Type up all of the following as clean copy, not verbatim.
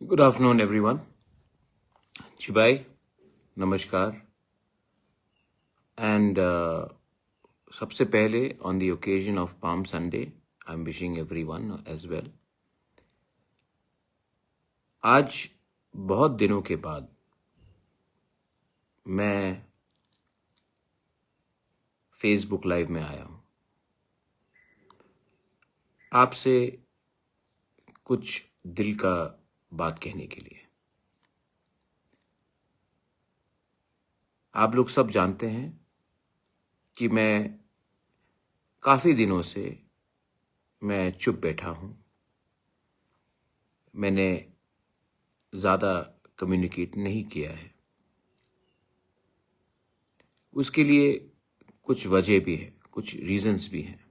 Good afternoon, everyone. Chibai, namaskar. And सबसे पहले, on the occasion of Palm Sunday, I'm wishing everyone as well. आज बहुत दिनों के बाद मैं फेसबुक लाइव में आया हूँ आपसे कुछ दिल का बात कहने के लिए। आप लोग सब जानते हैं कि मैं काफ़ी दिनों से मैं चुप बैठा हूँ। मैंने ज़्यादा कम्युनिकेट नहीं किया है। उसके लिए कुछ वजह भी है, कुछ रीजंस भी हैं।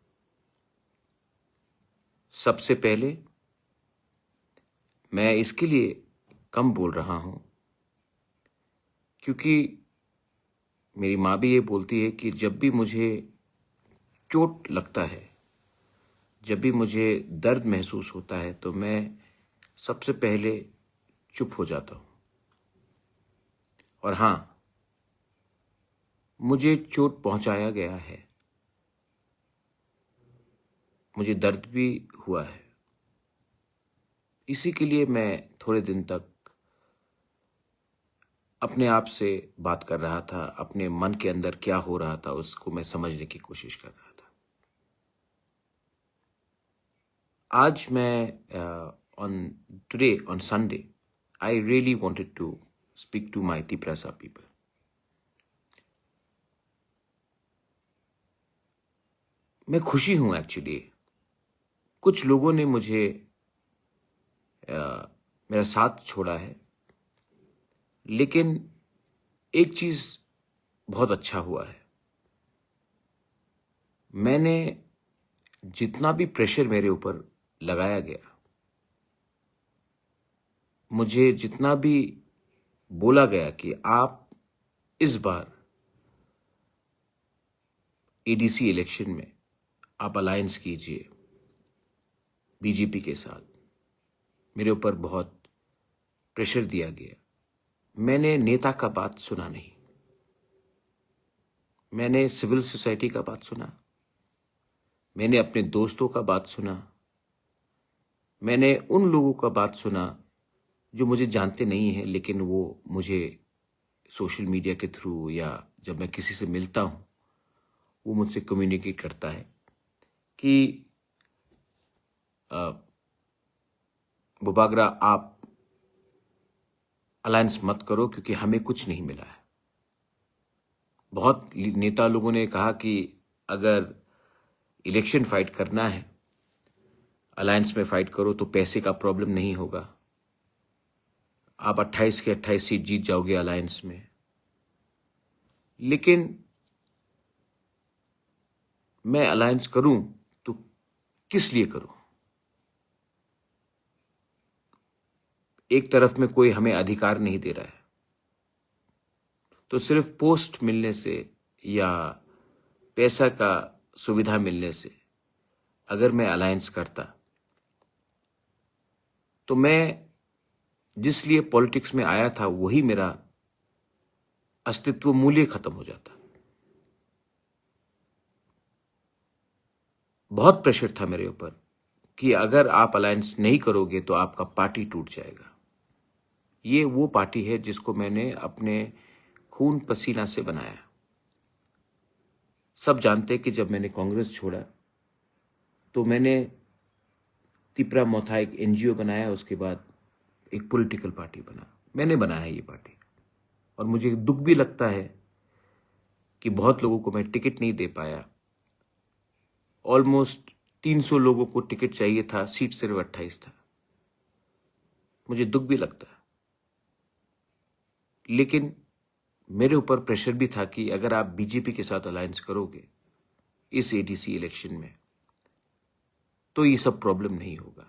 सबसे पहले मैं इसके लिए कम बोल रहा हूँ क्योंकि मेरी माँ भी ये बोलती है कि जब भी मुझे चोट लगता है, जब भी मुझे दर्द महसूस होता है तो मैं सबसे पहले चुप हो जाता हूँ। और हाँ, मुझे चोट पहुंचाया गया है, मुझे दर्द भी हुआ है। इसी के लिए मैं थोड़े दिन तक अपने आप से बात कर रहा था, अपने मन के अंदर क्या हो रहा था उसको मैं समझने की कोशिश कर रहा था। आज मैं on Sunday, I really wanted to speak to my Tiprasa people. मैं खुशी हूं एक्चुअली। कुछ लोगों ने मुझे मेरा साथ छोड़ा है, लेकिन एक चीज बहुत अच्छा हुआ है। मैंने जितना भी प्रेशर मेरे ऊपर लगाया गया, मुझे जितना भी बोला गया कि आप इस बार एडीसी इलेक्शन में आप अलायंस कीजिए बीजेपी के साथ, मेरे ऊपर बहुत प्रेशर दिया गया। मैंने नेता का बात सुना नहीं, मैंने सिविल सोसाइटी का बात सुना, मैंने अपने दोस्तों का बात सुना, मैंने उन लोगों का बात सुना जो मुझे जानते नहीं हैं, लेकिन वो मुझे सोशल मीडिया के थ्रू या जब मैं किसी से मिलता हूं वो मुझसे कम्युनिकेट करता है कि बुबागरा आप अलायंस मत करो क्योंकि हमें कुछ नहीं मिला है। बहुत नेता लोगों ने कहा कि अगर इलेक्शन फाइट करना है, अलायंस में फाइट करो तो पैसे का प्रॉब्लम नहीं होगा, आप 28 के 28 सीट जीत जाओगे अलायंस में। लेकिन मैं अलायंस करूं तो किस लिए करूं? एक तरफ में कोई हमें अधिकार नहीं दे रहा है, तो सिर्फ पोस्ट मिलने से या पैसा का सुविधा मिलने से अगर मैं अलायंस करता तो मैं जिस लिए पॉलिटिक्स में आया था वही मेरा अस्तित्व मूल्य खत्म हो जाता। बहुत प्रेशर था मेरे ऊपर कि अगर आप अलायंस नहीं करोगे तो आपका पार्टी टूट जाएगा। ये वो पार्टी है जिसको मैंने अपने खून पसीना से बनाया। सब जानते कि जब मैंने कांग्रेस छोड़ा तो मैंने तिपरा मोथा एक एनजीओ बनाया, उसके बाद एक पॉलिटिकल पार्टी बना। मैंने बनाया ये पार्टी और मुझे दुख भी लगता है कि बहुत लोगों को मैं टिकट नहीं दे पाया। ऑलमोस्ट 300 लोगों को टिकट चाहिए था, सीट सिर्फ 28 था। मुझे दुख भी लगता है, लेकिन मेरे ऊपर प्रेशर भी था कि अगर आप बीजेपी के साथ अलायंस करोगे इस एडीसी इलेक्शन में तो ये सब प्रॉब्लम नहीं होगा।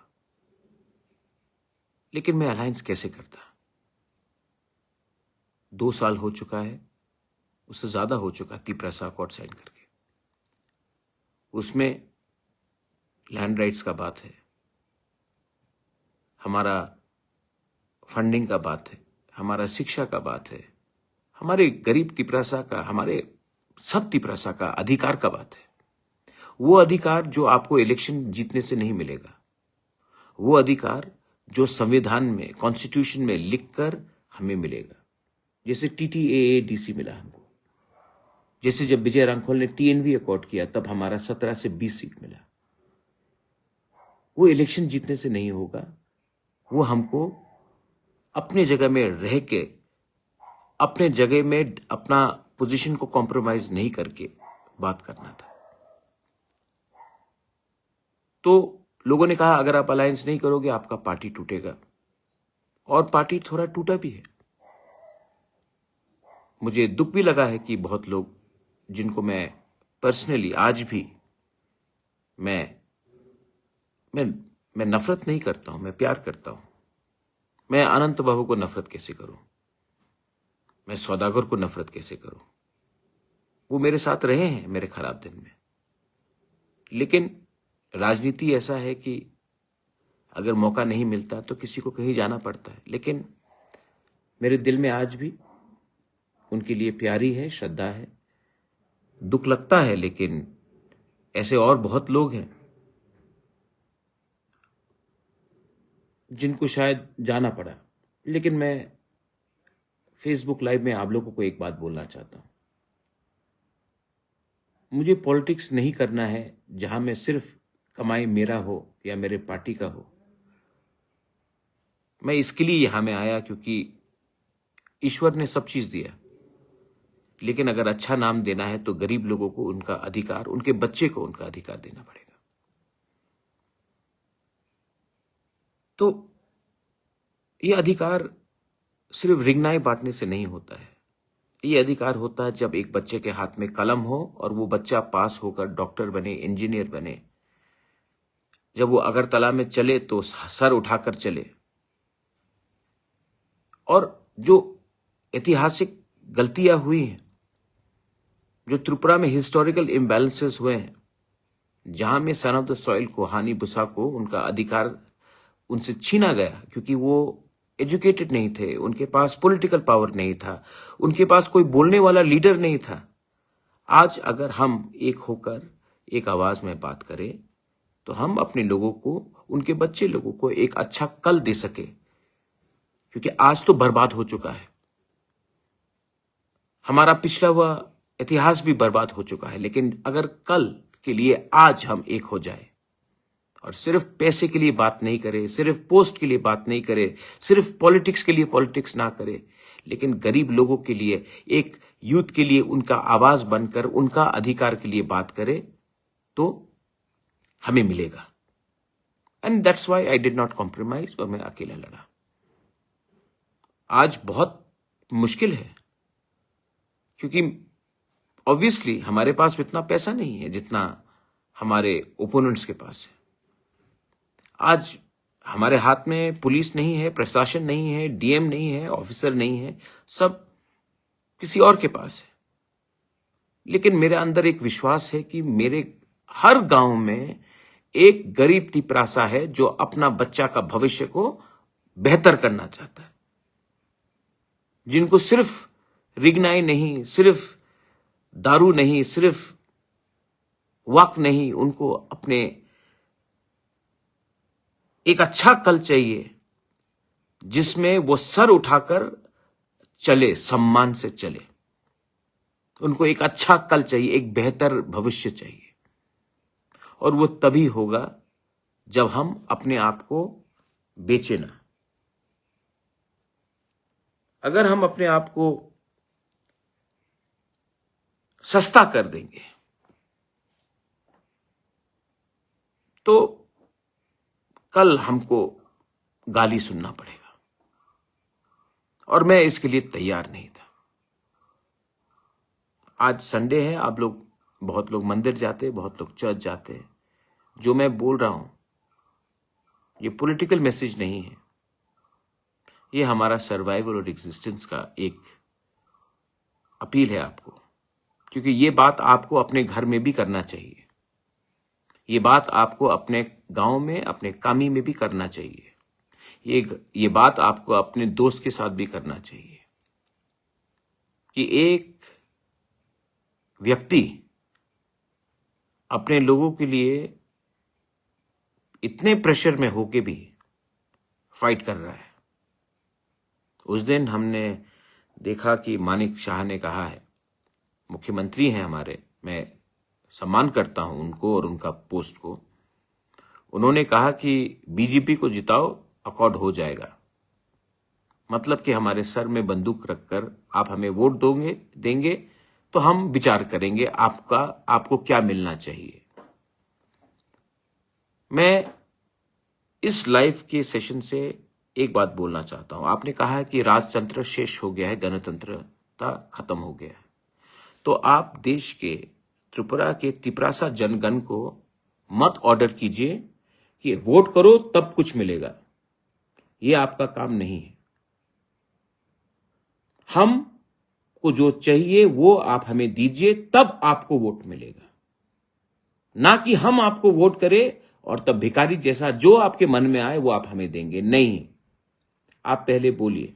लेकिन मैं अलायंस कैसे करता? 2 साल हो चुका है, उससे ज्यादा हो चुका तिपरा अकॉर्ड साइन करके। उसमें लैंड राइट्स का बात है, हमारा फंडिंग का बात है, हमारा शिक्षा का बात है, हमारे गरीब तिपरासा का, हमारे सब तिपरासा का अधिकार का बात है। वो अधिकार जो आपको इलेक्शन जीतने से नहीं मिलेगा, वो अधिकार जो संविधान में, कॉन्स्टिट्यूशन में लिखकर हमें मिलेगा। जैसे TTAADC मिला हमको, जैसे जब विजय रामखोल ने TNV अकॉर्ड किया तब हमारा 17 से 20 सीट मिला। वो इलेक्शन जीतने से नहीं होगा, वो हमको अपने जगह में रह के, अपने जगह में अपना पोजीशन को कॉम्प्रोमाइज नहीं करके बात करना था। तो लोगों ने कहा अगर आप अलायंस नहीं करोगे आपका पार्टी टूटेगा, और पार्टी थोड़ा टूटा भी है। मुझे दुख भी लगा है कि बहुत लोग जिनको मैं पर्सनली आज भी मैं नफरत नहीं करता हूं, मैं प्यार करता हूं। मैं अनंत बाबू को नफरत कैसे करूं, मैं सौदागर को नफरत कैसे करूं? वो मेरे साथ रहे हैं मेरे खराब दिन में। लेकिन राजनीति ऐसा है कि अगर मौका नहीं मिलता तो किसी को कहीं जाना पड़ता है। लेकिन मेरे दिल में आज भी उनके लिए प्यारी है, श्रद्धा है। दुख लगता है, लेकिन ऐसे और बहुत लोग हैं जिनको शायद जाना पड़ा। लेकिन मैं फेसबुक लाइव में आप लोगों को एक बात बोलना चाहता हूं। मुझे पॉलिटिक्स नहीं करना है जहां में सिर्फ कमाई मेरा हो या मेरे पार्टी का हो। मैं इसके लिए यहां में आया क्योंकि ईश्वर ने सब चीज दिया, लेकिन अगर अच्छा नाम देना है तो गरीब लोगों को उनका अधिकार, उनके बच्चे को उनका अधिकार देना पड़ेगा। तो ये अधिकार सिर्फ रिंगनाई बांटने से नहीं होता है। ये अधिकार होता है जब एक बच्चे के हाथ में कलम हो और वो बच्चा पास होकर डॉक्टर बने, इंजीनियर बने। जब वो अगरतला में चले तो सर उठाकर चले। और जो ऐतिहासिक गलतियां हुई हैं, जो त्रिपुरा में हिस्टोरिकल इम्बैलेंसेस हुए हैं, जहां में सन ऑफ द सॉइल को, हानि बुसा को उनका अधिकार उनसे छीना गया क्योंकि वो एजुकेटेड नहीं थे, उनके पास पॉलिटिकल पावर नहीं था, उनके पास कोई बोलने वाला लीडर नहीं था। आज अगर हम एक होकर एक आवाज में बात करें तो हम अपने लोगों को, उनके बच्चे लोगों को एक अच्छा कल दे सके, क्योंकि आज तो बर्बाद हो चुका है। हमारा पिछला हुआ इतिहास भी बर्बाद हो चुका है। लेकिन अगर कल के लिए आज हम एक हो जाए और सिर्फ पैसे के लिए बात नहीं करें, सिर्फ पोस्ट के लिए बात नहीं करें, सिर्फ पॉलिटिक्स के लिए पॉलिटिक्स ना करें, लेकिन गरीब लोगों के लिए, एक यूथ के लिए उनका आवाज बनकर उनका अधिकार के लिए बात करें, तो हमें मिलेगा। And that's why I did not compromise, और मैं अकेला लड़ा। आज बहुत मुश्किल है क्योंकि ऑब्वियसली हमारे पास इतना पैसा नहीं है जितना हमारे ओपोनेंट्स के पास है। आज हमारे हाथ में पुलिस नहीं है, प्रशासन नहीं है, डीएम नहीं है, ऑफिसर नहीं है, सब किसी और के पास है। लेकिन मेरे अंदर एक विश्वास है कि मेरे हर गांव में एक गरीब तिपरासा है जो अपना बच्चा का भविष्य को बेहतर करना चाहता है, जिनको सिर्फ रिगनाई नहीं, सिर्फ दारू नहीं, सिर्फ वक्त नहीं, उनको अपने एक अच्छा कल चाहिए जिसमें वो सर उठाकर चले, सम्मान से चले। उनको एक अच्छा कल चाहिए, एक बेहतर भविष्य चाहिए। और वो तभी होगा जब हम अपने आप को बेचे ना। अगर हम अपने आप को सस्ता कर देंगे तो कल हमको गाली सुनना पड़ेगा, और मैं इसके लिए तैयार नहीं था। आज संडे है, आप लोग, बहुत लोग मंदिर जाते हैं, बहुत लोग चर्च जाते हैं। जो मैं बोल रहा हूं ये पॉलिटिकल मैसेज नहीं है, ये हमारा सर्वाइवल और एग्जिस्टेंस का एक अपील है आपको, क्योंकि ये बात आपको अपने घर में भी करना चाहिए। ये बात आपको अपने गांव में, अपने कामी में भी करना चाहिए। ये बात आपको अपने दोस्त के साथ भी करना चाहिए कि एक व्यक्ति अपने लोगों के लिए इतने प्रेशर में होके भी फाइट कर रहा है। उस दिन हमने देखा कि मानिक शाह ने कहा है, मुख्यमंत्री हैं हमारे, मैं सम्मान करता हूं उनको और उनका पोस्ट को, उन्होंने कहा कि बीजेपी को जिताओ, अकॉर्ड हो जाएगा। मतलब कि हमारे सर में बंदूक रखकर आप हमें वोट देंगे तो हम विचार करेंगे आपको क्या मिलना चाहिए। मैं इस लाइव के सेशन से एक बात बोलना चाहता हूं। आपने कहा है कि राजतंत्र शेष हो गया है, गणतंत्रता खत्म हो गया है। तो आप देश के त्रिपुरा के तिपरासा जनगण को मत ऑर्डर कीजिए कि वोट करो तब कुछ मिलेगा। यह आपका काम नहीं है। हमको जो चाहिए वो आप हमें दीजिए, तब आपको वोट मिलेगा। ना कि हम आपको वोट करें और तब भिखारी जैसा जो आपके मन में आए वो आप हमें देंगे। नहीं, आप पहले बोलिए,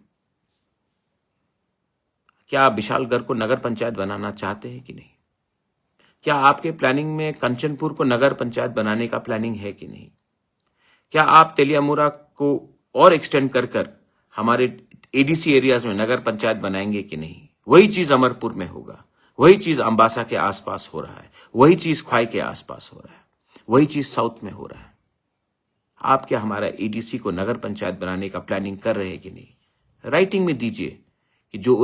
क्या आप विशालगढ़ को नगर पंचायत बनाना चाहते हैं कि नहीं? क्या आपके प्लानिंग में कंचनपुर को नगर पंचायत बनाने का प्लानिंग है कि नहीं? क्या आप तेलियामुरा को और एक्सटेंड कर हमारे एडीसी एरियाज में नगर पंचायत बनाएंगे कि नहीं? वही चीज अमरपुर में होगा, वही चीज अंबासा के आसपास हो रहा है, वही चीज ख्वाई के आसपास हो रहा है, वही चीज साउथ में हो रहा है। आप क्या हमारा एडीसी को नगर पंचायत बनाने का प्लानिंग कर रहे हैं कि नहीं? राइटिंग में दीजिए कि जो